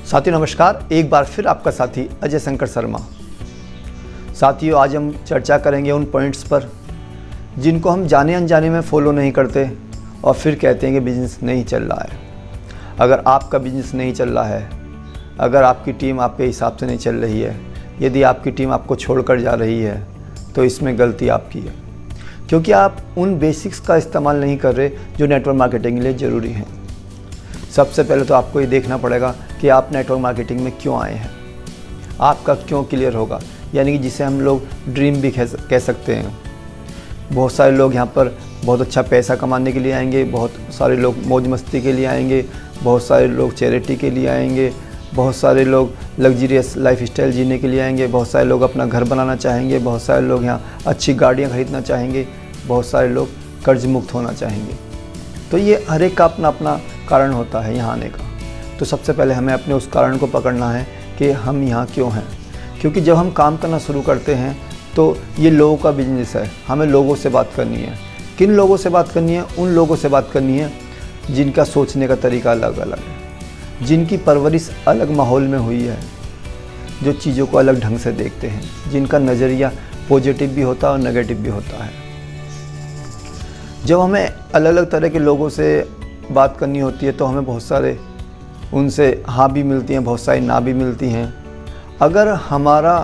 साथियों नमस्कार, एक बार फिर आपका साथी अजय शंकर शर्मा। साथियों, आज हम चर्चा करेंगे उन पॉइंट्स पर जिनको हम जाने अनजाने में फॉलो नहीं करते और फिर कहते हैं कि बिज़नेस नहीं चल रहा है। अगर आपका बिज़नेस नहीं चल रहा है, अगर आपकी टीम आपके हिसाब से नहीं चल रही है, यदि आपकी टीम आपको छोड़कर जा रही है, तो इसमें गलती आपकी है, क्योंकि आप उन बेसिक्स का इस्तेमाल नहीं कर रहे जो नेटवर्क मार्केटिंग के लिए ज़रूरी हैं। सबसे पहले तो आपको ये देखना पड़ेगा कि आप नेटवर्क मार्केटिंग में क्यों आए हैं, आपका क्यों क्लियर होगा, यानी कि जिसे हम लोग ड्रीम भी कह सकते हैं। बहुत सारे लोग यहाँ पर बहुत अच्छा पैसा कमाने के लिए आएंगे, बहुत सारे लोग मौज मस्ती के लिए आएंगे, बहुत सारे लोग चैरिटी के लिए आएंगे, बहुत सारे लोग लग्जरियस लाइफ स्टाइल जीने के लिए आएंगे, बहुत सारे लोग अपना घर बनाना चाहेंगे, बहुत सारे लोग यहाँ अच्छी गाड़ियाँ खरीदना चाहेंगे, बहुत सारे लोग कर्ज मुक्त होना चाहेंगे। तो ये हर एक का अपना अपना कारण होता है यहाँ आने का। तो सबसे पहले हमें अपने उस कारण को पकड़ना है कि हम यहाँ क्यों हैं, क्योंकि जब हम काम करना शुरू करते हैं तो ये लोगों का बिजनेस है। हमें लोगों से बात करनी है। किन लोगों से बात करनी है? उन लोगों से बात करनी है जिनका सोचने का तरीका अलग अलग है, जिनकी परवरिश अलग माहौल में हुई है, जो चीज़ों को अलग ढंग से देखते हैं, जिनका नज़रिया पॉजिटिव भी होता है और नेगेटिव भी होता है। जब हमें अलग अलग तरह के लोगों से बात करनी होती है तो हमें बहुत सारे उनसे हाँ भी मिलती हैं, बहुत सारी ना भी मिलती हैं। अगर हमारा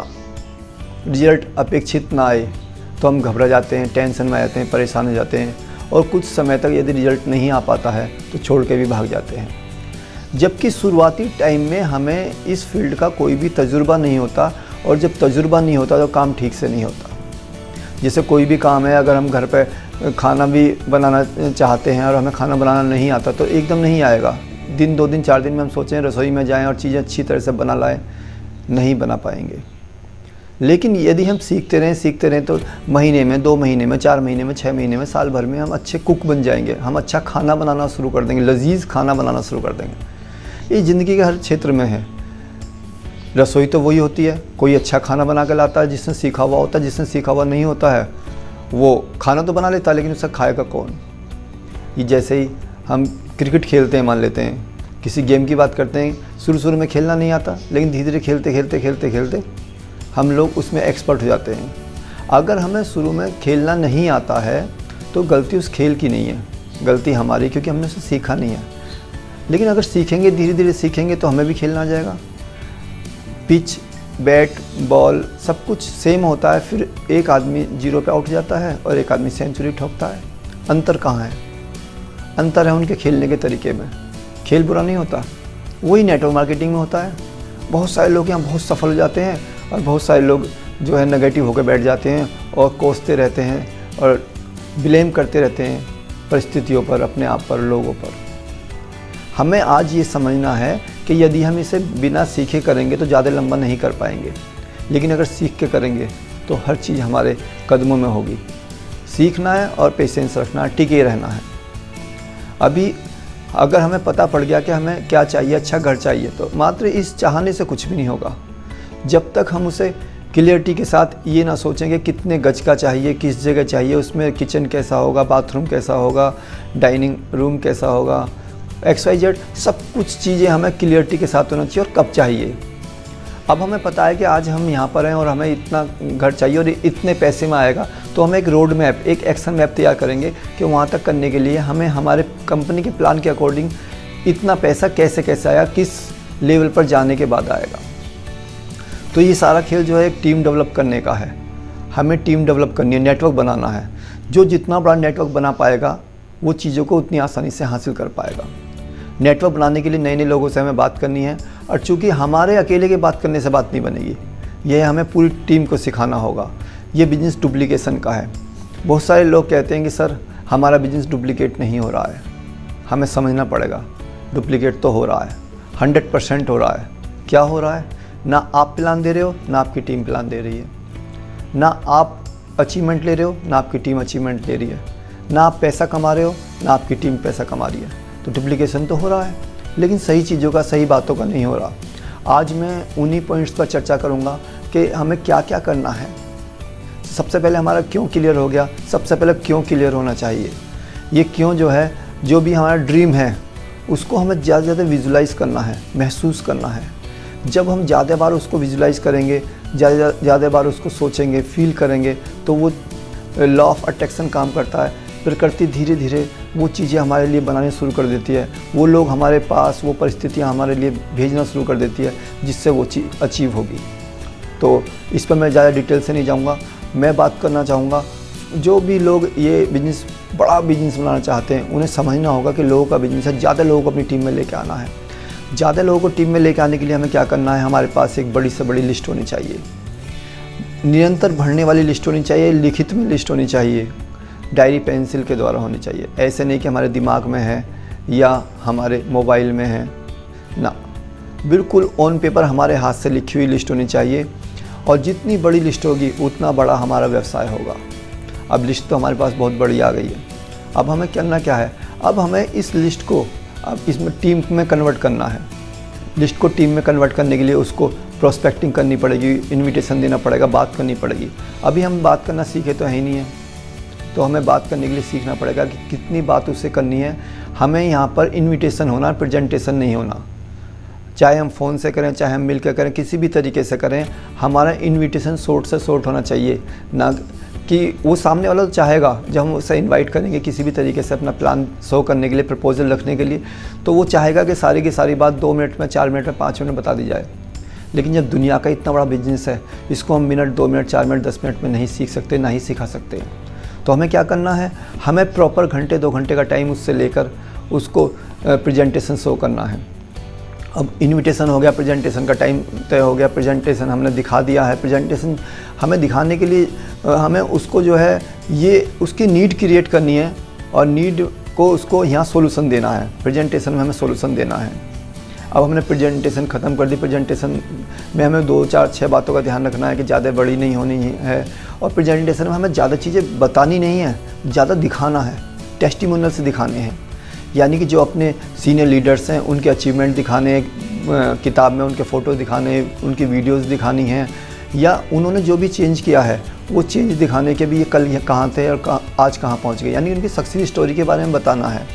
रिजल्ट अपेक्षित ना आए तो हम घबरा जाते हैं, टेंशन में आ जाते हैं, परेशान हो जाते हैं, और कुछ समय तक यदि रिजल्ट नहीं आ पाता है तो छोड़ के भी भाग जाते हैं। जबकि शुरुआती टाइम में हमें इस फील्ड का कोई भी तजुर्बा नहीं होता, और जब तजुर्बा नहीं होता तो काम ठीक से नहीं होता। जैसे कोई भी काम है, अगर हम घर पे खाना भी बनाना चाहते हैं और हमें खाना बनाना नहीं आता तो एकदम नहीं आएगा। दिन 2 दिन 4 दिन में हम सोचें रसोई में जाएं और चीज़ें अच्छी तरह से बना लाएं, नहीं बना पाएंगे। लेकिन यदि हम सीखते रहें तो महीने में, 2 महीने में, 4 महीने में, 6 महीने में, साल भर में हम अच्छे कुक बन जाएंगे। हम अच्छा खाना बनाना शुरू कर देंगे, लजीज खाना बनाना शुरू कर देंगे। ये ज़िंदगी के हर क्षेत्र में है। रसोई तो वही होती है, कोई अच्छा खाना बना के लाता है जिसने सीखा हुआ होता है। जिसने सीखा हुआ नहीं होता है वो खाना तो बना लेता है, लेकिन उसका खाएगा कौन? ये जैसे ही हम क्रिकेट खेलते हैं, मान लेते हैं, किसी गेम की बात करते हैं, शुरू में खेलना नहीं आता, लेकिन धीरे धीरे खेलते हम लोग उसमें एक्सपर्ट हो जाते हैं। अगर हमें शुरू में खेलना नहीं आता है तो गलती उस खेल की नहीं है, गलती हमारी, क्योंकि हमने उसे सीखा नहीं है। लेकिन अगर सीखेंगे, धीरे धीरे सीखेंगे तो हमें भी खेलना आ जाएगा। पिच, बैट, बॉल सब कुछ सेम होता है, फिर एक आदमी 0 पे आउट जाता है और एक आदमी सेंचुरी ठोकता है। अंतर कहाँ है? अंतर है उनके खेलने के तरीके में। खेल बुरा नहीं होता, वही नेटवर्क मार्केटिंग में होता है। बहुत सारे लोग यहाँ बहुत सफल हो जाते हैं और बहुत सारे लोग जो है नेगेटिव होकर बैठ जाते हैं और कोसते रहते हैं और ब्लेम करते रहते हैं परिस्थितियों पर, अपने आप पर, लोगों पर। हमें आज ये समझना है कि यदि हम इसे बिना सीखे करेंगे तो ज़्यादा लंबा नहीं कर पाएंगे, लेकिन अगर सीख के करेंगे तो हर चीज़ हमारे कदमों में होगी। सीखना है और पेशेंस रखना है, टिके रहना है। अभी अगर हमें पता पड़ गया कि हमें क्या चाहिए, अच्छा घर चाहिए, तो मात्र इस चाहने से कुछ भी नहीं होगा। जब तक हम उसे क्लियरिटी के साथ ये ना सोचेंगे कितने गज का चाहिए, किस जगह चाहिए, उसमें किचन कैसा होगा, बाथरूम कैसा होगा, डाइनिंग रूम कैसा होगा, XYZ, सब कुछ चीज़ें हमें क्लियरिटी के साथ होना चाहिए और कब चाहिए। अब हमें पता है कि आज हम यहाँ पर हैं और हमें इतना घर चाहिए और इतने पैसे में आएगा, तो हम एक रोड मैप, एक एक्शन मैप तैयार करेंगे कि वहाँ तक करने के लिए हमें हमारे कंपनी के प्लान के अकॉर्डिंग इतना पैसा कैसे आया, किस लेवल पर जाने के बाद आएगा। तो ये सारा खेल जो है एक टीम डेवलप करने का है। हमें टीम डेवलप करनी है, नेटवर्क बनाना है। जो जितना बड़ा नेटवर्क बना पाएगा वो चीज़ों को उतनी आसानी से हासिल कर पाएगा। नेटवर्क बनाने के लिए नए नए लोगों से हमें बात करनी है, और चूँकि हमारे अकेले के बात करने से बात नहीं बनेगी, यह हमें पूरी टीम को सिखाना होगा। ये बिज़नेस डुप्लीकेशन का है। बहुत सारे लोग कहते हैं कि सर हमारा बिज़नेस डुप्लीकेट नहीं हो रहा है। हमें समझना पड़ेगा, डुप्लीकेट तो हो रहा है, 100% हो रहा है। क्या हो रहा है? ना आप प्लान दे रहे हो, ना आपकी टीम प्लान दे रही है। ना आप अचीवमेंट ले रहे हो, ना आपकी टीम अचीवमेंट ले रही है। ना आप पैसा कमा रहे हो, ना आपकी टीम पैसा कमा रही है। तो डुप्लीकेशन तो हो रहा है, लेकिन सही चीज़ों का, सही बातों का नहीं हो रहा। आज मैं उन्हीं पॉइंट्स पर चर्चा करूँगा कि हमें क्या क्या करना है। सबसे पहले हमारा क्यों क्लियर हो गया। सबसे पहले क्यों क्लियर होना चाहिए। ये क्यों जो है, जो भी हमारा ड्रीम है उसको हमें ज़्यादा से ज़्यादा विजुलाइज़ करना है, महसूस करना है। जब हम ज़्यादा बार उसको विजुलाइज़ करेंगे, ज़्यादा बार उसको सोचेंगे, फील करेंगे, तो वो लॉ ऑफ अट्रैक्शन काम करता है। प्रकृति धीरे धीरे वो चीज़ें हमारे लिए बनाने शुरू कर देती है, वो लोग हमारे पास, वो परिस्थितियाँ हमारे लिए भेजना शुरू कर देती है, जिससे वो चीज़ अचीव होगी। तो इस पर मैं ज़्यादा डिटेल से नहीं जाऊँगा। मैं बात करना चाहूँगा, जो भी लोग ये बिज़नेस, बड़ा बिज़नेस बनाना चाहते हैं, उन्हें समझना होगा कि लोगों का बिज़नेस है, ज़्यादा लोगों को अपनी टीम में लेके आना है। ज़्यादा लोगों को टीम में लेके आने के लिए हमें क्या करना है, हमारे पास एक बड़ी से बड़ी लिस्ट होनी चाहिए, निरंतर बढ़ने वाली लिस्ट होनी चाहिए, लिखित में लिस्ट होनी चाहिए, डायरी पेंसिल के द्वारा होनी चाहिए। ऐसे नहीं कि हमारे दिमाग में है या हमारे मोबाइल में है ना, बिल्कुल ऑन पेपर हमारे हाथ से लिखी हुई लिस्ट होनी चाहिए। और जितनी बड़ी लिस्ट होगी उतना बड़ा हमारा व्यवसाय होगा। अब लिस्ट तो हमारे पास बहुत बड़ी आ गई है। अब हमें करना क्या है, अब हमें इस लिस्ट को अब इसमें टीम में कन्वर्ट करना है। लिस्ट को टीम में कन्वर्ट करने के लिए उसको प्रोस्पेक्टिंग करनी पड़ेगी, इनविटेशन देना पड़ेगा, बात करनी पड़ेगी। अभी हम बात करना सीखे तो है ही नहीं है, तो हमें बात करने के लिए सीखना पड़ेगा कि कितनी बात उससे करनी है। हमें यहाँ पर इनविटेशन होना, प्रेजेंटेशन नहीं होना। चाहे हम फ़ोन से करें, चाहे हम मिल कर करें, किसी भी तरीके से करें, हमारा इनविटेशन शॉर्ट से शॉर्ट होना चाहिए। ना कि वो सामने वाला तो चाहेगा, जब हम उसे इनवाइट करेंगे किसी भी तरीके से अपना प्लान शो करने के लिए, प्रपोजल रखने के लिए, तो वो चाहेगा कि सारी की सारी बात 2 मिनट में, 4 मिनट में, 5 मिनट में बता दी जाए। लेकिन जब दुनिया का इतना बड़ा बिजनेस है, इसको हम मिनट, 2 मिनट, 4 मिनट, 10 मिनट में नहीं सीख सकते, ना ही सिखा सकते। तो हमें क्या करना है, हमें प्रॉपर घंटे 2 घंटे का टाइम उससे लेकर उसको प्रेजेंटेशन शो करना है। अब इनविटेशन हो गया, प्रेजेंटेशन का टाइम तय हो गया, प्रेजेंटेशन हमने दिखा दिया है। प्रेजेंटेशन हमें दिखाने के लिए हमें उसको जो है ये उसकी नीड क्रिएट करनी है और नीड को उसको यहाँ सोल्यूशन देना है। प्रेजेंटेशन में हमें सोल्यूशन देना है। अब हमने प्रेजेंटेशन ख़त्म कर दी। प्रेजेंटेशन में हमें 2, 4, 6 बातों का ध्यान रखना है कि ज़्यादा बड़ी नहीं होनी है, और प्रेजेंटेशन में हमें ज़्यादा चीज़ें बतानी नहीं है, ज़्यादा दिखाना है, टेस्टिमोनियल से दिखाने हैं। यानी कि जो अपने सीनियर लीडर्स हैं उनके अचीवमेंट दिखाने, किताब में उनके फ़ोटो दिखाने, उनकी वीडियोस दिखानी हैं, या उन्होंने जो भी चेंज किया है वो चेंज दिखाने के भी, ये कल कहाँ थे और आज कहाँ पहुँच गए, यानी उनकी सक्सेस स्टोरी के बारे में बताना है।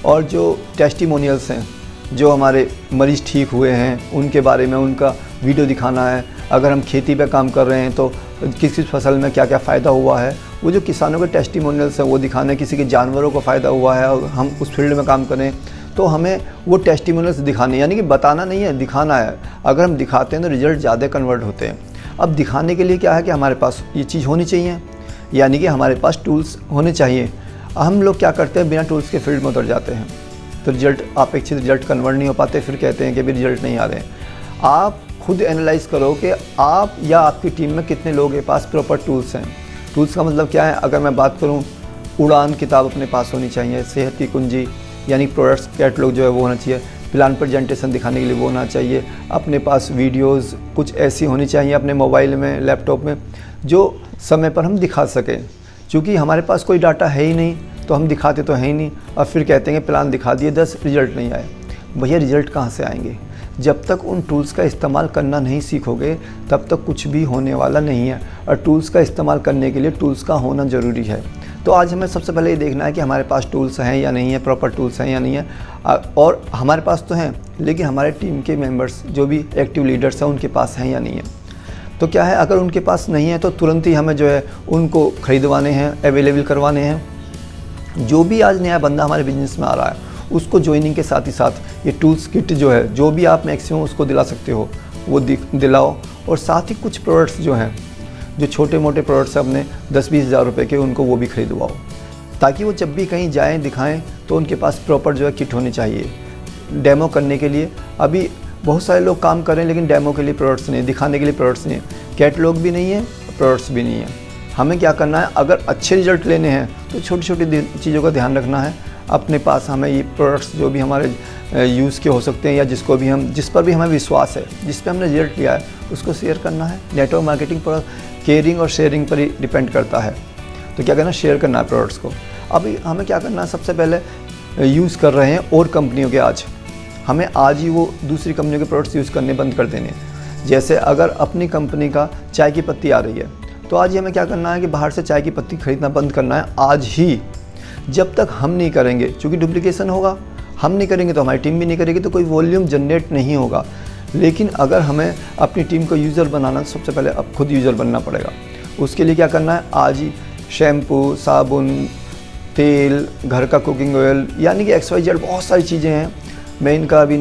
और जो टेस्टिमोनियल्स हैं, जो हमारे मरीज़ ठीक हुए हैं, उनके बारे में उनका वीडियो दिखाना है। अगर हम खेती पे काम कर रहे हैं तो किस किस फसल में क्या क्या फ़ायदा हुआ है, वो जो किसानों के टेस्टिमोनियल्स हैं वो दिखाने। किसी के जानवरों को फ़ायदा हुआ है और हम उस फील्ड में काम करें तो हमें वो टेस्टिमोनियल्स दिखाने, यानी कि बताना नहीं है, दिखाना है। अगर हम दिखाते हैं तो रिजल्ट ज़्यादा कन्वर्ट होते हैं। अब दिखाने के लिए क्या है कि हमारे पास ये चीज़ होनी चाहिए, यानी कि हमारे पास टूल्स होने चाहिए। हम लोग क्या करते हैं, बिना टूल्स के फील्ड में उतर जाते हैं, तो रिजल्ट, अपेक्षित रिजल्ट कन्वर्ट नहीं हो पाते, फिर कहते हैं कि भी रिजल्ट नहीं आ रहे हैं। आप खुद एनालाइज करो कि आप या आपकी टीम में कितने लोगों के पास प्रॉपर टूल्स हैं। टूल्स का मतलब क्या है, अगर मैं बात करूं, उड़ान किताब अपने पास होनी चाहिए, सेहत की कुंजी यानी प्रोडक्ट्स कैटलॉग जो है वो होना चाहिए, प्लान प्रेजेंटेशन दिखाने के लिए वो होना चाहिए, अपने पास वीडियोस कुछ ऐसी होनी चाहिए अपने मोबाइल में, लैपटॉप में, जो समय पर हम दिखा सकें। क्योंकि हमारे पास कोई डाटा है ही नहीं तो हम दिखाते तो हैं ही नहीं, और फिर कहते हैं कि प्लान दिखा दिए, 10 रिजल्ट नहीं आए। भैया रिजल्ट कहाँ से आएंगे? जब तक उन टूल्स का इस्तेमाल करना नहीं सीखोगे तब तक कुछ भी होने वाला नहीं है। और टूल्स का इस्तेमाल करने के लिए टूल्स का होना ज़रूरी है। तो आज हमें सबसे पहले ये देखना है कि हमारे पास टूल्स हैं या नहीं है, प्रॉपर टूल्स हैं या नहीं है। और हमारे पास तो हैं, लेकिन हमारे टीम के मेंबर्स जो भी एक्टिव लीडर्स हैं उनके पास हैं या नहीं है। तो क्या है, अगर उनके पास नहीं है तो तुरंत ही हमें जो है उनको ख़रीदवाने हैं, अवेलेबल करवाने हैं। जो भी आज नया बंदा हमारे बिजनेस में आ रहा है उसको ज्वाइनिंग के साथ ही साथ ये टूल्स किट जो है, जो भी आप मैक्सिमम उसको दिला सकते हो वो दिलाओ। और साथ ही कुछ प्रोडक्ट्स जो हैं, जो छोटे मोटे प्रोडक्ट्स अपने 10-20 हज़ार रुपये के, उनको वो भी खरीदवाओ, ताकि वो जब भी कहीं जाएं दिखाएं तो उनके पास प्रॉपर जो है किट होनी चाहिए डेमो करने के लिए। अभी बहुत सारे लोग काम कर रहे हैं लेकिन डेमो के लिए प्रोडक्ट्स नहीं, दिखाने के लिए प्रोडक्ट्स नहीं है, कैटलॉग भी नहीं है, प्रोडक्ट्स भी नहीं है। हमें क्या करना है, अगर अच्छे रिजल्ट लेने हैं तो छोटी छोटी चीज़ों का ध्यान रखना है। अपने पास हमें ये प्रोडक्ट्स जो भी हमारे यूज़ के हो सकते हैं, या जिस पर भी हमें विश्वास है, जिस पर हमने रिजल्ट लिया है, उसको शेयर करना है। नेटवर्क मार्केटिंग पर केयरिंग और शेयरिंग पर ही डिपेंड करता है। तो क्या करना, शेयर करना है प्रोडक्ट्स को। अभी हमें क्या करना है, सबसे पहले यूज़ कर रहे हैं और कंपनियों के, आज हमें आज ही वो दूसरी कंपनियों के प्रोडक्ट्स यूज़ करने बंद कर देने हैं। जैसे अगर अपनी कंपनी का चाय की पत्ती आ रही है तो आज ही हमें क्या करना है कि बाहर से चाय की पत्ती खरीदना बंद करना है आज ही। जब तक हम नहीं करेंगे, क्योंकि डुप्लीकेशन होगा, हम नहीं करेंगे तो हमारी टीम भी नहीं करेगी, तो कोई वॉल्यूम जनरेट नहीं होगा। लेकिन अगर हमें अपनी टीम को यूज़र बनाना, तो सबसे पहले अब खुद यूज़र बनना पड़ेगा। उसके लिए क्या करना है, आज ही शैम्पू, साबुन, तेल, घर का कुकिंग ऑयल, यानी कि XYZ बहुत सारी चीज़ें हैं, मैं इनका अभी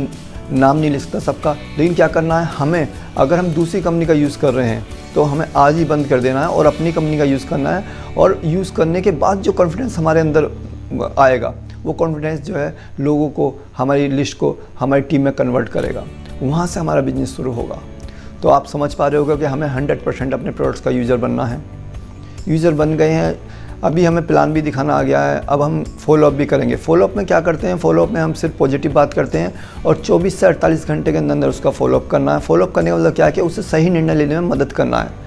नाम नहीं लिख सकता सबका। लेकिन क्या करना है हमें, अगर हम दूसरी कंपनी का यूज़ कर रहे हैं तो हमें आज ही बंद कर देना है और अपनी कंपनी का यूज़ करना है। और यूज़ करने के बाद जो कॉन्फिडेंस हमारे अंदर आएगा, वो कॉन्फिडेंस जो है लोगों को, हमारी लिस्ट को हमारी टीम में कन्वर्ट करेगा, वहाँ से हमारा बिजनेस शुरू होगा। तो आप समझ पा रहे होगे कि हमें 100% अपने प्रोडक्ट्स का यूज़र बनना है। यूज़र बन गए हैं, अभी हमें प्लान भी दिखाना आ गया है, अब हम फॉलोअप भी करेंगे। फॉलोअप में क्या करते हैं, फॉलोअप में हम सिर्फ पॉजिटिव बात करते हैं और 24 से 48 घंटे के अंदर उसका फॉलोअप करना है। फॉलोअप करने का मतलब क्या है कि उसे सही निर्णय लेने में मदद करना है।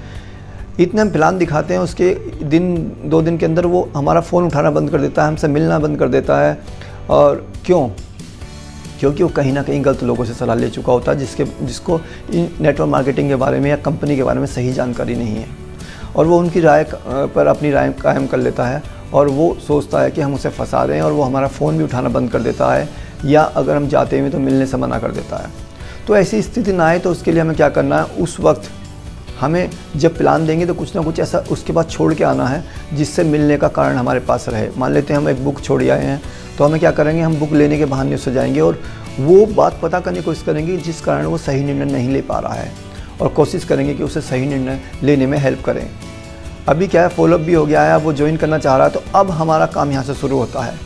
इतने हम प्लान दिखाते हैं, उसके दिन 2 दिन के अंदर वो हमारा फ़ोन उठाना बंद कर देता है, हमसे मिलना बंद कर देता है। और क्योंकि वो कहीं ना कहीं गलत लोगों से सलाह ले चुका होता है, जिसको नेटवर्क मार्केटिंग के बारे में या कंपनी के बारे में सही जानकारी नहीं है, और वो उनकी राय पर अपनी राय कायम कर लेता है और वो सोचता है कि हम उसे फंसा रहे हैं, और वो हमारा फ़ोन भी उठाना बंद कर देता है, या अगर हम जाते हैं तो मिलने से मना कर देता है। तो ऐसी स्थिति ना आए तो उसके लिए हमें क्या करना है, उस वक्त हमें जब प्लान देंगे तो कुछ ना कुछ ऐसा उसके बाद छोड़ के आना है जिससे मिलने का कारण हमारे पास रहे। मान लेते हैं हम एक बुक छोड़ आए हैं, तो हमें क्या करेंगे, हम बुक लेने के बहाने उससे जाएंगे और वो बात पता करने की कोशिश करेंगे जिस कारण वो सही निर्णय नहीं ले पा रहा है, और कोशिश करेंगे कि उसे सही निर्णय लेने में हेल्प करें। अभी क्या है, फॉलोअप भी हो गया है, अब वो ज्वाइन करना चाह रहा है, तो अब हमारा काम यहाँ से शुरू होता है।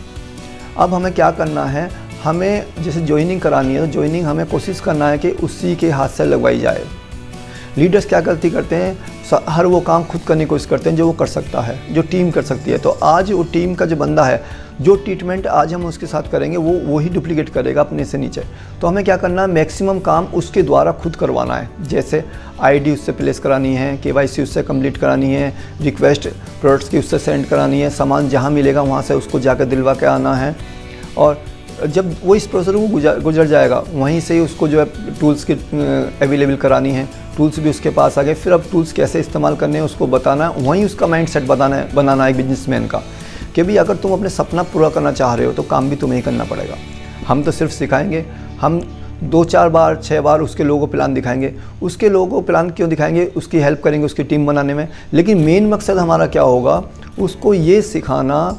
अब हमें क्या करना है, हमें जैसे ज्वाइनिंग करानी है तो ज्वाइनिंग हमें कोशिश करना है कि उसी के हाथ से लगवाई जाए। लीडर्स क्या गलती करते हैं, हर वो काम खुद करने की कोशिश करते हैं जो वो कर सकता है, जो टीम कर सकती है। तो आज वो टीम का जो बंदा है, जो ट्रीटमेंट आज हम उसके साथ करेंगे वो वही डुप्लीकेट करेगा अपने से नीचे। तो हमें क्या करना है, मैक्सिमम काम उसके द्वारा खुद करवाना है। जैसे आईडी उससे प्लेस करानी है, KYC उससे कंप्लीट करानी है, रिक्वेस्ट प्रोडक्ट्स की उससे सेंड करानी है, सामान जहाँ मिलेगा वहाँ से उसको जाकर दिलवा के आना है। और जब वो इस प्रोसेस को गुजर जाएगा, वहीं से ही उसको जो है टूल्स की अवेलेबल करानी है, टूल्स भी उसके पास आ गए, फिर अब टूल्स कैसे इस्तेमाल करने हैं उसको बताना है। वहीं उसका माइंडसेट बनाना है एक बिजनेसमैन का, कि भाई अगर तुम अपने सपना पूरा करना चाह रहे हो तो काम भी तुम्हें ही करना पड़ेगा। हम तो सिर्फ सिखाएंगे, हम 2-4 बार 6 बार उसके लोगों को प्लान दिखाएंगे। उसके लोगों को प्लान क्यों दिखाएंगे, उसकी हेल्प करेंगे उसकी टीम बनाने में, लेकिन मेन मकसद हमारा क्या होगा, उसको ये सिखाना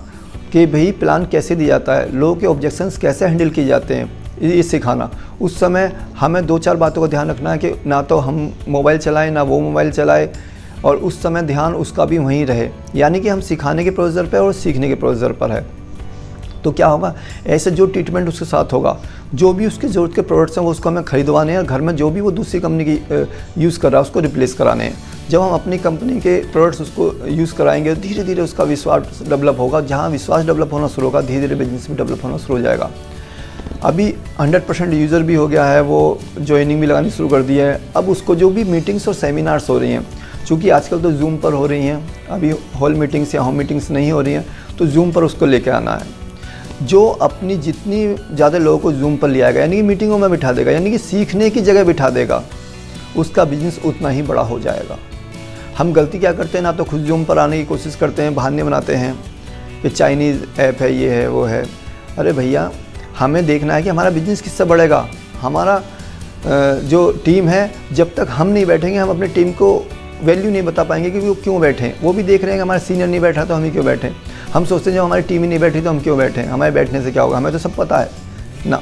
कि भाई प्लान कैसे दिया जाता है, लोगों के ऑब्जेक्शंस कैसे हैंडल किए जाते हैं, ये सिखाना। उस समय हमें 2-4 बातों का ध्यान रखना है कि ना तो हम मोबाइल चलाएं ना वो मोबाइल चलाए, और उस समय ध्यान उसका भी वहीं रहे। यानी कि हम सिखाने के प्रोसीजर पर और सीखने के प्रोसीजर पर है। तो क्या होगा, ऐसे जो ट्रीटमेंट उसके साथ होगा, जो भी उसकी ज़रूरत के प्रोडक्ट्स हैं वो उसको हमें खरीदवाने हैं, और घर में जो भी वो दूसरी कंपनी की यूज़ कर रहा है उसको रिप्लेस कराने हैं। जब हम अपनी कंपनी के प्रोडक्ट्स उसको यूज़ कराएंगे, धीरे धीरे उसका विश्वास डेवलप होगा। जहाँ विश्वास डेवलप होना शुरू होगा, धीरे धीरे बिजनेस भी डेवलप होना शुरू हो जाएगा। अभी 100% यूज़र भी हो गया है, वो ज्वाइनिंग भी लगानी शुरू कर दी है। अब उसको जो भी मीटिंग्स और सेमिनार्स हो रही हैं, चूँकि आजकल तो जूम पर हो रही हैं, अभी हॉल मीटिंग्स या होम मीटिंग्स नहीं हो रही हैं, तो जूम पर उसको लेके आना है। जो अपनी जितनी ज़्यादा लोगों को जूम पर ले आएगा, यानी कि मीटिंगों में बिठा देगा, यानी कि सीखने की जगह बिठा देगा, उसका बिजनेस उतना ही बड़ा हो जाएगा। हम गलती क्या करते हैं, ना तो खुद जूम पर आने की कोशिश करते हैं, बहाने बनाते हैं कि चाइनीज़ ऐप है, ये है, वो है। अरे भैया, हमें देखना है कि हमारा बिजनेस किससे बढ़ेगा। हमारा जो टीम है, जब तक हम नहीं बैठेंगे हम अपनी टीम को वैल्यू नहीं बता पाएंगे कि वो क्यों बैठे। वो भी देख रहे हैं कि हमारा सीनियर नहीं बैठा तो हम ही क्यों बैठे। हम सोचते हैं जब हमारी टीम ही नहीं बैठी तो हम क्यों बैठे, हमारे बैठने से क्या होगा, हमें तो सब पता है ना।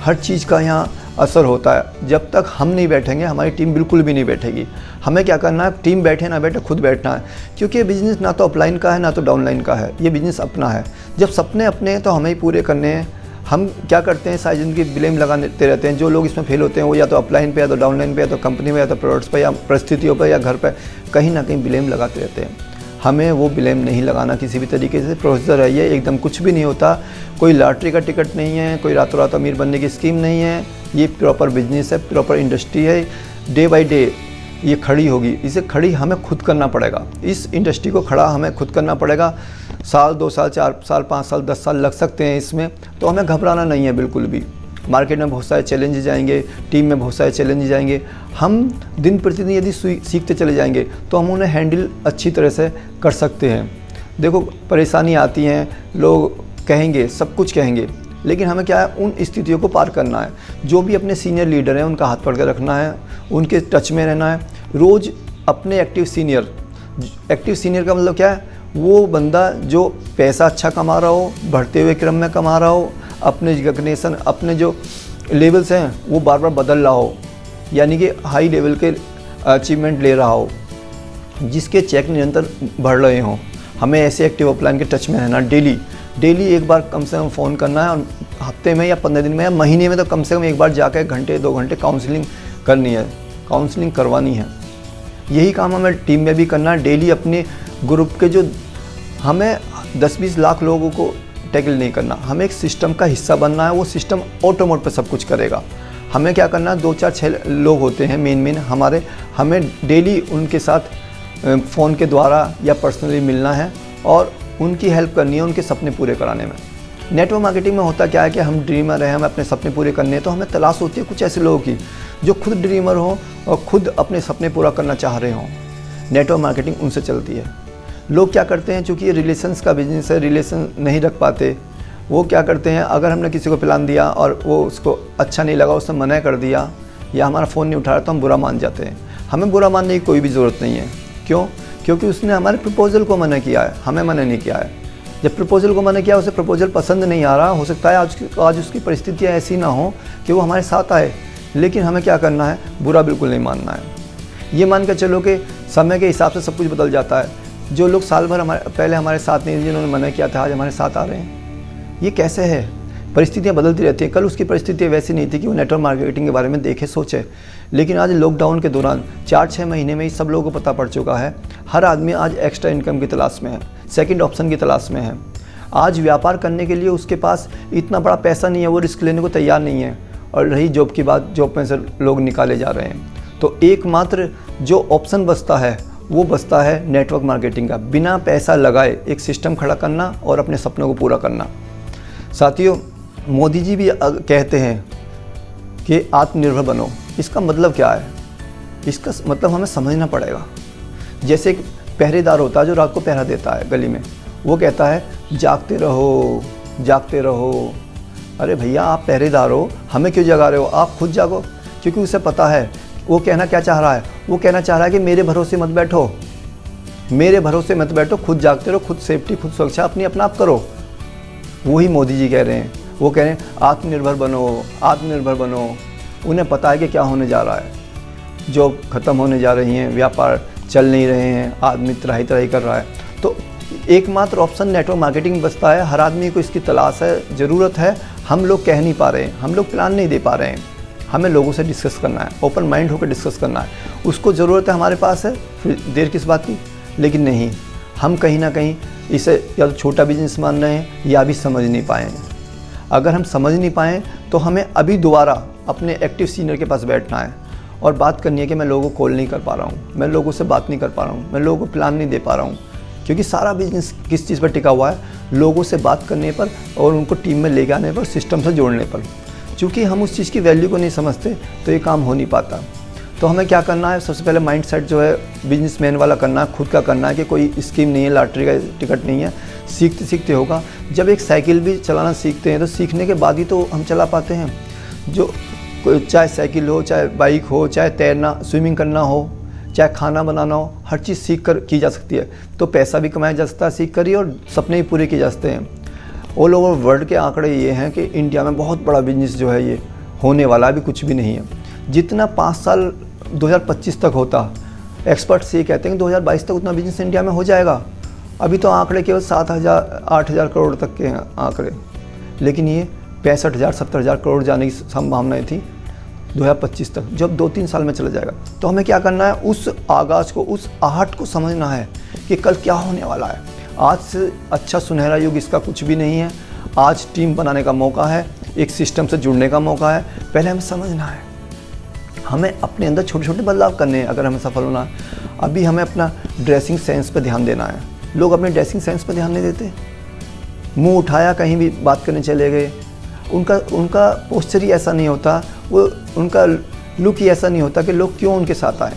हर चीज़ का यहाँ असर होता है। जब तक हम नहीं बैठेंगे हमारी टीम बिल्कुल भी नहीं बैठेगी। हमें क्या करना है, टीम बैठे ना बैठे खुद बैठना है, क्योंकि ये बिज़नेस ना तो अपलाइन का है ना तो डाउनलाइन का है, ये बिज़नेस अपना है। जब सपने अपने हैं तो हमें ही पूरे करने हैं। हम क्या करते हैं, सारी ज़िंदगी ब्लेम लगाते रहते हैं। जो लोग इसमें फेल होते हैं वो या तो अपलाइन पे, या तो डाउनलाइन पे, या तो कंपनी में, या तो प्रोडक्ट्स पे, या परिस्थितियों पर, या घर पर, कहीं ना कहीं ब्लेम लगाते रहते हैं। हमें वो ब्लेम नहीं लगाना किसी भी तरीके से। प्रोसीजर है ये, एकदम कुछ भी नहीं होता। कोई लॉटरी का टिकट नहीं है, कोई रातों रात अमीर बनने की स्कीम नहीं है। ये प्रॉपर बिजनेस है, प्रॉपर इंडस्ट्री है। डे बाय डे ये खड़ी होगी, इसे खड़ी हमें खुद करना पड़ेगा। इस इंडस्ट्री को खड़ा हमें खुद करना पड़ेगा। साल 2 साल 4 साल 5 साल 10 साल लग सकते हैं इसमें, तो हमें घबराना नहीं है बिल्कुल भी। मार्केट में बहुत सारे चैलेंज जाएंगे, टीम में बहुत सारे चैलेंज जाएंगे। हम दिन प्रतिदिन यदि सीखते चले जाएंगे तो हम उन्हें हैंडल अच्छी तरह से कर सकते हैं। देखो, परेशानी आती हैं, लोग कहेंगे, सब कुछ कहेंगे, लेकिन हमें क्या है, उन स्थितियों को पार करना है। जो भी अपने सीनियर लीडर हैं उनका हाथ पकड़ के रखना है, उनके टच में रहना है। रोज़ अपने एक्टिव सीनियर का मतलब क्या है, वो बंदा जो पैसा अच्छा कमा रहा हो, बढ़ते हुए क्रम में कमा रहा हो, अपने रिकग्निशन, अपने जो लेवल्स हैं वो बार बार बदल रहा हो, यानी कि हाई लेवल के अचीवमेंट ले रहा हो, जिसके चेक निरंतर बढ़ रहे हों। हमें ऐसे एक्टिव अपलाइन के टच में रहना। डेली एक बार कम से कम फ़ोन करना है, और हफ्ते में या 15 दिन में या महीने में तो कम से कम एक बार जाकर 1 घंटे 2 घंटे काउंसलिंग करनी है, काउंसलिंग करवानी है। यही काम हमें टीम में भी करना है। डेली अपने ग्रुप के जो हमें 10-20 लाख लोगों को टैकल नहीं करना, हमें एक सिस्टम का हिस्सा बनना है। वो सिस्टम ऑटो मोड पर सब कुछ करेगा। हमें क्या करना है, 2-4-6 लोग होते हैं मेन हमारे, हमें डेली उनके साथ फ़ोन के द्वारा या पर्सनली मिलना है और उनकी हेल्प करनी है उनके सपने पूरे कराने में। नेटवर्क मार्केटिंग में होता क्या है कि हम ड्रीमर हैं, हमें अपने सपने पूरे करने हैं, तो हमें तलाश होती है कुछ ऐसे लोगों की जो खुद ड्रीमर हों और खुद अपने सपने पूरा करना चाह रहे हों। नेटवर्क मार्केटिंग उनसे चलती है। लोग क्या करते हैं, चूँकि ये रिलेशंस का बिजनेस है, रिलेशन नहीं रख पाते, वो क्या करते हैं, अगर हमने किसी को प्लान दिया और वो उसको अच्छा नहीं लगा, उसने मना कर दिया या हमारा फ़ोन नहीं उठा रहा, तो हम बुरा मान जाते हैं। हमें बुरा मानने की कोई भी ज़रूरत नहीं है। क्यों? क्योंकि उसने हमारे प्रपोज़ल को मना किया है, हमें मना नहीं किया है। जब प्रपोज़ल को मना किया, उसे प्रपोज़ल पसंद नहीं आ रहा, हो सकता है आज उसकी परिस्थितियाँ ऐसी ना हो कि वो हमारे साथ आए, लेकिन हमें क्या करना है, बुरा बिल्कुल नहीं मानना है। ये मान कर चलो कि समय के हिसाब से सब कुछ बदल जाता है। जो लोग साल भर पहले हमारे साथ नहीं, जिन्होंने मना किया था, आज हमारे साथ आ रहे हैं। ये कैसे है? परिस्थितियाँ बदलती रहती हैं। कल उसकी परिस्थितियाँ वैसी नहीं थी कि वो नेटवर्क मार्केटिंग के बारे में देखे सोचे, लेकिन आज लॉकडाउन के दौरान 4-6 महीने में ही सब लोगों को पता पड़ चुका है। हर आदमी आज एक्स्ट्रा इनकम की तलाश में है, सेकंड ऑप्शन की तलाश में है। आज व्यापार करने के लिए उसके पास इतना बड़ा पैसा नहीं है, वो रिस्क लेने को तैयार नहीं है। और रही जॉब की बात, जॉब में से लोग निकाले जा रहे हैं। तो एकमात्र जो ऑप्शन बचता है वो बचता है नेटवर्क मार्केटिंग का। बिना पैसा लगाए एक सिस्टम खड़ा करना और अपने सपनों को पूरा करना। साथियों, मोदी जी भी कहते हैं कि आत्मनिर्भर बनो। इसका मतलब क्या है? इसका मतलब हमें समझना पड़ेगा। जैसे एक पहरेदार होता है जो रात को पहरा देता है गली में, वो कहता है जागते रहो, जागते रहो। अरे भैया, आप पहरेदार हो, हमें क्यों जगा रहे हो? आप खुद जागो। क्योंकि उसे पता है वो कहना क्या चाह रहा है। वो कहना चाह रहा है कि मेरे भरोसे मत बैठो, मेरे भरोसे मत बैठो, खुद जागते रहो, खुद सेफ्टी, खुद सुरक्षा अपना आप करो। वही मोदी जी कह रहे हैं। वो कह रहे हैं आत्मनिर्भर बनो, आत्मनिर्भर बनो। उन्हें पता है कि क्या होने जा रहा है। जॉब ख़त्म होने जा रही हैं, व्यापार चल नहीं रहे हैं, आदमी त्राही कर रहा है। तो एकमात्र ऑप्शन नेटवर्क मार्केटिंग बचता है। हर आदमी को इसकी तलाश है, ज़रूरत है। हम लोग कह नहीं पा रहे हैं, हम लोग प्लान नहीं दे पा रहे हैं। हमें लोगों से डिस्कस करना है, ओपन माइंड होकर डिस्कस करना है। उसको ज़रूरत है, हमारे पास है, फिर देर किस बात की। लेकिन नहीं, हम कहीं ना कहीं इसे या तो छोटा बिजनेस मान रहे हैं या भी समझ नहीं पाए हैं। अगर हम समझ नहीं पाएँ तो हमें अभी दोबारा अपने एक्टिव सीनियर के पास बैठना है और बात करनी है कि मैं लोगों को कॉल नहीं कर पा रहा हूँ, मैं लोगों से बात नहीं कर पा रहा हूँ, मैं लोगों को प्लान नहीं दे पा रहा हूँ। क्योंकि सारा बिजनेस किस चीज़ पर टिका हुआ है? लोगों से बात करने पर और उनको टीम में लेके आने पर, सिस्टम से जोड़ने पर। चूँकि हम उस चीज़ की वैल्यू को नहीं समझते तो ये काम हो नहीं पाता। तो हमें क्या करना है? सबसे पहले माइंड सेट जो है बिजनेसमैन वाला करना है, खुद का करना है कि कोई स्कीम नहीं है, लॉटरी का टिकट नहीं है। सीखते सीखते होगा। जब एक साइकिल भी चलाना सीखते हैं तो सीखने के बाद ही तो हम चला पाते हैं। जो चाहे साइकिल हो, चाहे बाइक हो, चाहे तैरना, स्विमिंग करना हो, चाहे खाना बनाना हो, हर चीज़ सीख कर की जा सकती है। तो पैसा भी कमाया जा सकता है सीख कर ही, और सपने भी पूरे किए जा सकते हैं। ऑल ओवर वर्ल्ड के आंकड़े ये हैं कि इंडिया में बहुत बड़ा बिजनेस जो है ये होने वाला अभी कुछ भी नहीं है। जितना 5 साल 2025 तक होता, एक्सपर्ट्स ये कहते हैं कि 2022 तक उतना बिजनेस इंडिया में हो जाएगा। अभी तो आंकड़े केवल 7,000-8,000 करोड़ तक के हैं आंकड़े, लेकिन ये 65,000-70,000 करोड़ जाने की संभावनाएं थी 2025 तक, जब 2-3 साल में चला जाएगा। तो हमें क्या करना है? उस आगाज़ को, उस आहट को समझना है कि कल क्या होने वाला है। आज से अच्छा सुनहरा युग इसका कुछ भी नहीं है। आज टीम बनाने का मौका है, एक सिस्टम से जुड़ने का मौका है। पहले हमें समझना है, हमें अपने अंदर छोटे छोटे बदलाव करने हैं अगर हमें सफल होना है। अभी हमें अपना ड्रेसिंग सेंस पर ध्यान देना है। लोग अपने ड्रेसिंग सेंस पर ध्यान नहीं देते, मुंह उठाया कहीं भी बात करने चले गए। उनका पोस्चर ही ऐसा नहीं होता, वो उनका लुक ही ऐसा नहीं होता कि लोग क्यों उनके साथ आए।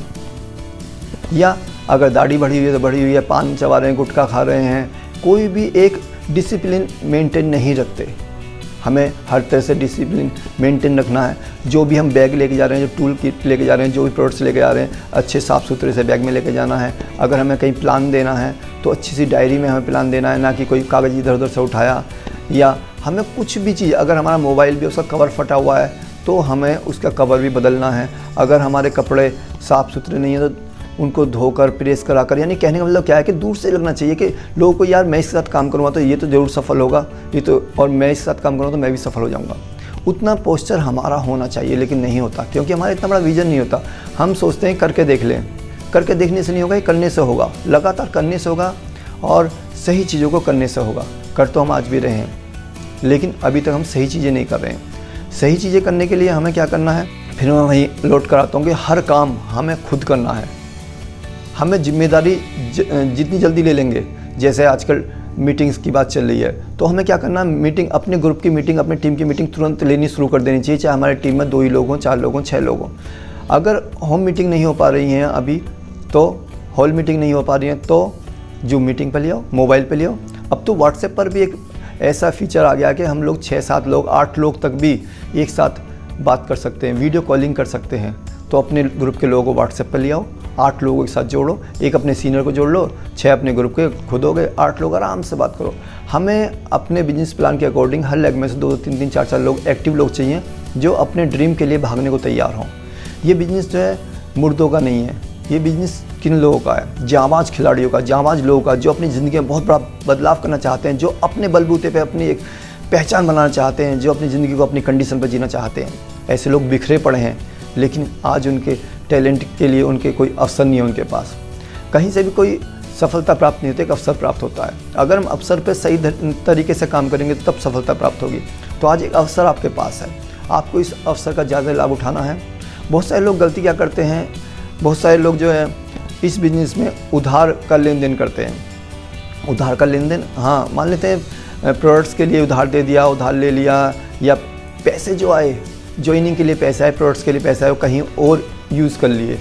या अगर दाढ़ी बढ़ी हुई है तो बढ़ी हुई है, पान चबा रहे हैं, गुटखा खा रहे हैं, कोई भी एक डिसिप्लिन मेंटेन नहीं रखते। हमें हर तरह से डिसिप्लिन मेंटेन रखना है। जो भी हम बैग लेके जा रहे हैं, जो टूल किट लेके जा रहे हैं, जो भी प्रोडक्ट्स लेके जा रहे हैं, अच्छे साफ़ सुथरे से बैग में लेके जाना है। अगर हमें कहीं प्लान देना है तो अच्छी सी डायरी में हमें प्लान देना है, ना कि कोई कागज़ इधर उधर से उठाया। या हमें कुछ भी चीज़, अगर हमारा मोबाइल भी उसका कवर फटा हुआ है तो हमें उसका कवर भी बदलना है। अगर हमारे कपड़े साफ़ सुथरे नहीं हैं तो उनको धोकर प्रेस कराकर, यानी कहने का मतलब क्या है कि दूर से लगना चाहिए कि लोगों को यार मैं इसके साथ काम करूँगा तो ये तो ज़रूर सफल होगा, ये तो, और मैं इसके साथ काम करूँगा तो मैं भी सफल हो जाऊँगा। उतना पोस्चर हमारा होना चाहिए, लेकिन नहीं होता क्योंकि हमारा इतना बड़ा विज़न नहीं होता। हम सोचते हैं करके देख लें, करके देखने से नहीं होगा, ये करने से होगा, लगातार करने से होगा और सही चीज़ों को करने से होगा। कर तो हम आज भी रहे हैं, लेकिन अभी तक हम सही चीज़ें नहीं कर रहे हैं। सही चीज़ें करने के लिए हमें क्या करना है, फिर मैं वहीं लौट कर आता हूँ कि हर काम हमें खुद करना है। हमें जिम्मेदारी जितनी जल्दी ले लेंगे, जैसे आजकल मीटिंग्स की बात चल रही है, तो हमें क्या करना है, मीटिंग, अपने ग्रुप की मीटिंग, अपनी टीम की मीटिंग तुरंत लेनी शुरू कर देनी चाहिए, चाहे हमारी टीम में 2 ही लोग हों, 4 लोग हों, 6 लोग हों। अगर होम मीटिंग नहीं हो पा रही हैं अभी, तो हॉल मीटिंग नहीं हो पा रही है तो जूम मीटिंग पर ले आओ, मोबाइल पर ले आओ। अब तो व्हाट्सएप पर भी एक ऐसा फीचर आ गया कि हम लोग 6-7 लोग, 8 लोग तक भी एक साथ बात कर सकते हैं, वीडियो कॉलिंग कर सकते हैं। तो अपने ग्रुप के लोगों को व्हाट्सएप पर ले आओ, 8 लोगों के साथ जोड़ो, एक अपने सीनियर को जोड़ लो, 6 अपने ग्रुप के खुद हो गए, 8 लोग आराम से बात करो। हमें अपने बिजनेस प्लान के अकॉर्डिंग हर लेग में से 2-2, 3-3, 4-4 लोग, एक्टिव लोग चाहिए जो अपने ड्रीम के लिए भागने को तैयार हों। ये बिज़नेस जो है मुर्दों का नहीं है, ये बिज़नेस किन लोगों का है, जांबाज खिलाड़ियों का, जांबाज लोगों का, जो अपनी ज़िंदगी में बहुत बड़ा बदलाव करना चाहते हैं, जो अपने बलबूते पे अपनी एक पहचान बनाना चाहते हैं, जो अपनी ज़िंदगी को अपनी कंडीशन पर जीना चाहते हैं। ऐसे लोग बिखरे पड़े हैं, लेकिन आज उनके टैलेंट के लिए उनके कोई अवसर नहीं है उनके पास। कहीं से भी कोई सफलता प्राप्त नहीं होती, एक अवसर प्राप्त होता है। अगर हम अवसर पर सही तरीके से काम करेंगे तो तब सफलता प्राप्त होगी। तो आज एक अवसर आपके पास है, आपको इस अवसर का ज़्यादा लाभ उठाना है। बहुत सारे लोग गलती क्या करते हैं, बहुत सारे लोग जो है इस बिज़नेस में उधार का लेन देन करते हैं। उधार का लेन देन, हाँ, मान लेते हैं प्रोडक्ट्स के लिए उधार दे दिया, उधार ले लिया, या पैसे जो आए, ज्वाइनिंग के लिए पैसे आए, प्रोडक्ट्स के लिए पैसे आए, वो कहीं और यूज़ कर लिए।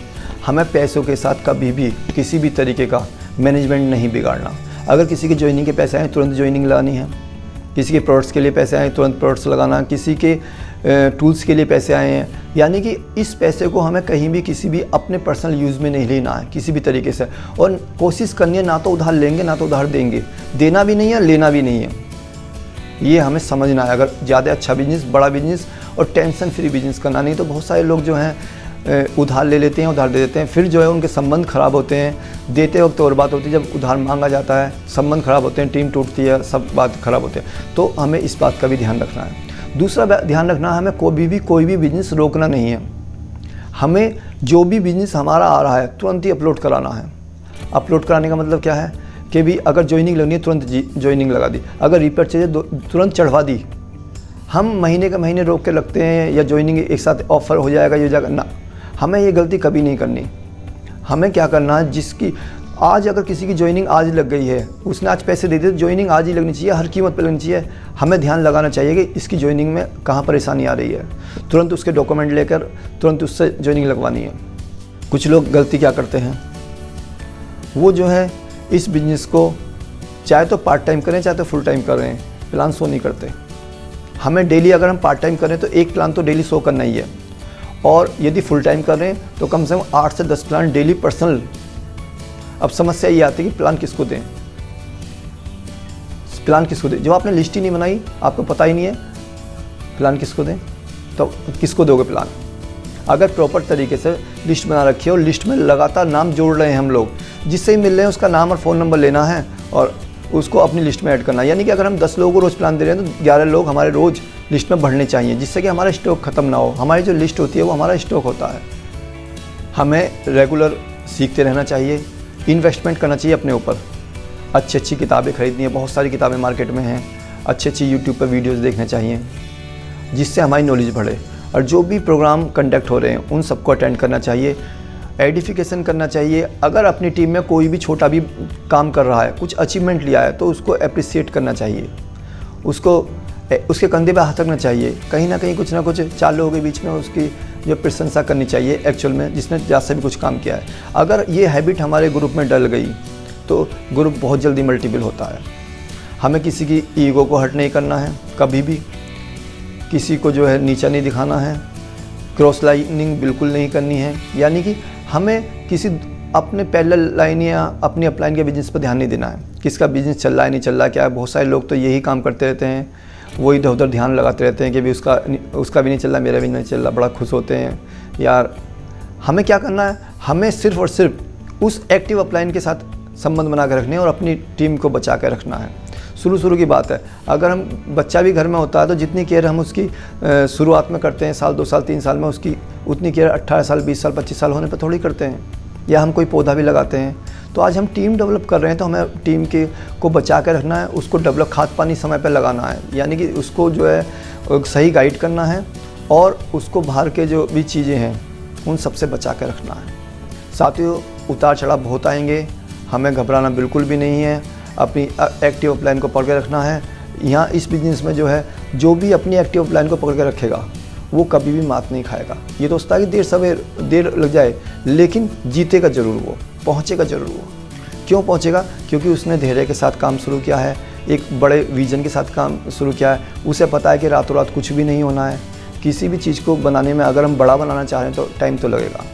हमें पैसों के साथ कभी भी किसी भी तरीके का मैनेजमेंट नहीं बिगाड़ना। अगर किसी के ज्वाइनिंग के पैसे आए तुरंत ज्वाइनिंग लगानी है, किसी के प्रोडक्ट्स के लिए पैसे आए तुरंत प्रोडक्ट्स लगाना, किसी के टूल्स के लिए पैसे आए हैं, यानी कि इस पैसे को हमें कहीं भी किसी भी अपने पर्सनल यूज़ में नहीं लेना है किसी भी तरीके से। और कोशिश करनी है, ना तो उधार लेंगे ना तो उधार देंगे, देना भी नहीं है, लेना भी नहीं है। ये हमें समझना है अगर ज़्यादा अच्छा बिजनेस, बड़ा बिजनेस और टेंशन फ्री बिजनेस करना। नहीं तो बहुत सारे लोग जो हैं उधार ले लेते हैं, उधार दे देते हैं, फिर जो है उनके संबंध ख़राब होते हैं। देते वक्त और बात होती है, जब उधार मांगा जाता है संबंध ख़राब होते हैं, टीम टूटती है, सब बात ख़राब होती है। तो हमें इस बात का भी ध्यान रखना है। दूसरा ध्यान रखना है, हमें कोई भी बिजनेस रोकना नहीं है। हमें जो भी बिजनेस हमारा आ रहा है तुरंत ही अपलोड कराना है। अपलोड कराने का मतलब क्या है कि भी अगर ज्वाइनिंग लगनी है तुरंत ज्वाइनिंग लगा दी, अगर रिपोर्ट चाहिए तुरंत चढ़वा दी। हम महीने का महीने रोक के लगते हैं या ज्वाइनिंग एक साथ ऑफर हो जाएगा, ये जाएगा ना, हमें ये गलती कभी नहीं करनी। हमें क्या करना है, जिसकी आज अगर किसी की ज्वाइनिंग आज लग गई है, उसने आज पैसे दे दिए, ज्वाइनिंग आज ही लगनी चाहिए, हर कीमत पर लगनी चाहिए। हमें ध्यान लगाना चाहिए कि इसकी ज्वाइनिंग में कहाँ परेशानी आ रही है, तुरंत उसके डॉक्यूमेंट लेकर तुरंत उससे ज्वाइनिंग लगवानी है। कुछ लोग गलती क्या करते हैं, वो जो है इस बिज़नेस को चाहे तो पार्ट टाइम करें चाहे तो फुल टाइम करें, प्लान शो नहीं करते। हमें डेली अगर हम पार्ट टाइम करें तो एक प्लान तो डेली शो करना ही है, और यदि फुल टाइम कर रहे हैं तो कम से कम 8 से 10 प्लान डेली पर्सनल। अब समस्या ये आती है कि प्लान किसको दें, प्लान किसको दें। जब आपने लिस्ट ही नहीं बनाई, आपको पता ही नहीं है प्लान किसको दें, तो किसको दोगे प्लान। अगर प्रॉपर तरीके से लिस्ट बना रखी है और लिस्ट में लगातार नाम जोड़ रहे हैं हम लोग, जिससे ही मिल रहे हैं उसका नाम और फ़ोन नंबर लेना है और उसको अपनी लिस्ट में ऐड करना है। यानी कि अगर हम 10 लोगों को रोज़ प्लान दे रहे हैं तो 11 लोग हमारे रोज़ लिस्ट में बढ़ने चाहिए, जिससे कि हमारा स्टॉक ख़त्म ना हो। हमारी जो लिस्ट होती है वो हमारा स्टॉक होता है। हमें रेगुलर सीखते रहना चाहिए, इन्वेस्टमेंट करना चाहिए अपने ऊपर। अच्छी किताबें खरीदनी है, बहुत सारी किताबें मार्केट में हैं, अच्छी यूट्यूब पर वीडियोज़ देखने चाहिए जिससे हमारी नॉलेज बढ़े। और जो भी प्रोग्राम कंडक्ट हो रहे हैं उन सबको अटेंड करना चाहिए, एडिफिकेशन करना चाहिए। अगर अपनी टीम में कोई भी छोटा भी काम कर रहा है, कुछ अचीवमेंट लिया है, तो उसको अप्रिसिएट करना चाहिए, उसके कंधे पे हाथ रखना चाहिए। कहीं ना कहीं कुछ ना कुछ 4 लोगों के बीच में उसकी जो प्रशंसा करनी चाहिए एक्चुअल में, जिसने ज़्यादा से भी कुछ काम किया है। अगर ये हैबिट हमारे ग्रुप में डल गई तो ग्रुप बहुत जल्दी मल्टीपल होता है। हमें किसी की ईगो को हर्ट नहीं करना है कभी भी, किसी को जो है नीचा नहीं दिखाना है, क्रॉस लाइनिंग बिल्कुल नहीं करनी है। यानी कि हमें किसी अपने पैरेलल लाइन या अपनी अपलाइन के बिजनेस पर ध्यान नहीं देना है, किसका बिजनेस चल रहा है नहीं चल रहा है क्या है। बहुत सारे लोग तो यही काम करते रहते हैं, वो इधर उधर ध्यान लगाते रहते हैं कि भी उसका भी नहीं चल रहा, मेरा भी नहीं चल रहा, बड़ा खुश होते हैं। यार हमें क्या करना है, हमें सिर्फ और सिर्फ उस एक्टिव अपलाइन के साथ संबंध बना कर रखने और अपनी टीम को बचा कर रखना है। शुरू की बात है, अगर हम बच्चा भी घर में होता है तो जितनी केयर हम उसकी शुरुआत में करते हैं, साल 2 साल 3 साल में, उसकी उतनी केयर 18 साल 20 साल 25 साल होने पर थोड़ी करते हैं। या हम कोई पौधा भी लगाते हैं। तो आज हम टीम डेवलप कर रहे हैं तो हमें टीम को बचा के रखना है, उसको डेवलप खाद पानी समय पर लगाना है, यानी कि उसको जो है सही गाइड करना है और उसको बाहर के जो भी चीज़ें हैं उन सबसे बचा के रखना है। साथियों उतार चढ़ाव बहुत आएंगे, हमें घबराना बिल्कुल भी नहीं है, अपनी एक्टिव अपलाइन को पकड़ के रखना है। यहाँ इस बिज़नेस में जो है जो भी अपनी एक्टिव अपलाइन को पकड़ के रखेगा वो कभी भी मात नहीं खाएगा। ये तो होता है कि देर लग जाए लेकिन जीतेगा ज़रूर, वो पहुँचेगा ज़रूर। वो क्यों पहुँचेगा? क्योंकि उसने धैर्य के साथ काम शुरू किया है, एक बड़े विजन के साथ काम शुरू किया है। उसे पता है कि रातों रात कुछ भी नहीं होना है। किसी भी चीज़ को बनाने में अगर हम बड़ा बनाना चाह रहे हैं तो टाइम तो लगेगा।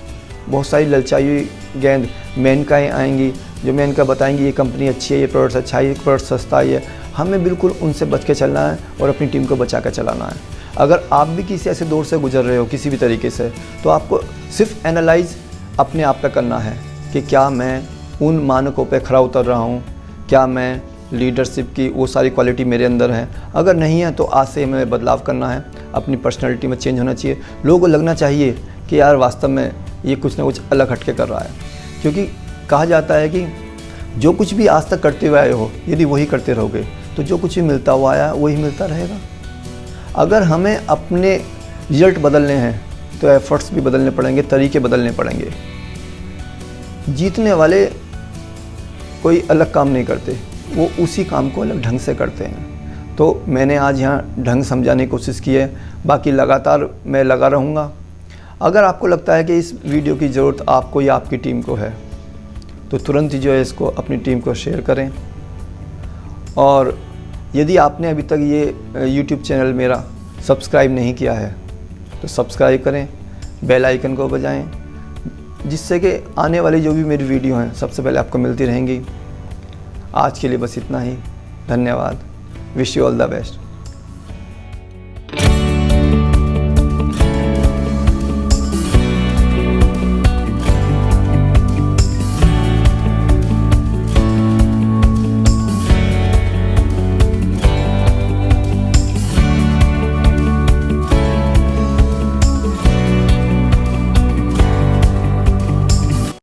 बहुत सारी ललचाई हुई गेंद मेनकाएँ आएंगी जो मेनका बताएंगी ये कंपनी अच्छी है, ये प्रोडक्ट अच्छा है, ये प्रोडक्ट सस्ता है। हमें बिल्कुल उनसे बच के चलना है और अपनी टीम को बचा कर चलाना है। अगर आप भी किसी ऐसे दौर से गुजर रहे हो किसी भी तरीके से, तो आपको सिर्फ एनालाइज अपने आप पे करना है कि क्या मैं उन मानकों पे खरा उतर रहा हूँ, क्या मैं लीडरशिप की वो सारी क्वालिटी मेरे अंदर है। अगर नहीं है तो आज से हमें बदलाव करना है, अपनी पर्सनैलिटी में चेंज होना चाहिए। लोगों को लगना चाहिए कि यार वास्तव में ये कुछ ना कुछ अलग हटके कर रहा है। क्योंकि कहा जाता है कि जो कुछ भी आज तक करते हुए आए हो, यदि वही करते रहोगे तो जो कुछ भी मिलता हुआ आया वही मिलता रहेगा। अगर हमें अपने रिजल्ट बदलने हैं तो एफर्ट्स भी बदलने पड़ेंगे, तरीके बदलने पड़ेंगे। जीतने वाले कोई अलग काम नहीं करते, वो उसी काम को अलग ढंग से करते हैं। तो मैंने आज यहाँ ढंग समझाने की कोशिश की है, बाकी लगातार मैं लगा रहूँगा। अगर आपको लगता है कि इस वीडियो की ज़रूरत आपको या आपकी टीम को है तो तुरंत ही जो है इसको अपनी टीम को शेयर करें। और यदि आपने अभी तक ये YouTube चैनल मेरा सब्सक्राइब नहीं किया है तो सब्सक्राइब करें, बेल आइकन को बजाएं, जिससे कि आने वाली जो भी मेरी वीडियो हैं सबसे पहले आपको मिलती रहेंगी। आज के लिए बस इतना ही। धन्यवाद। Wish you all the best.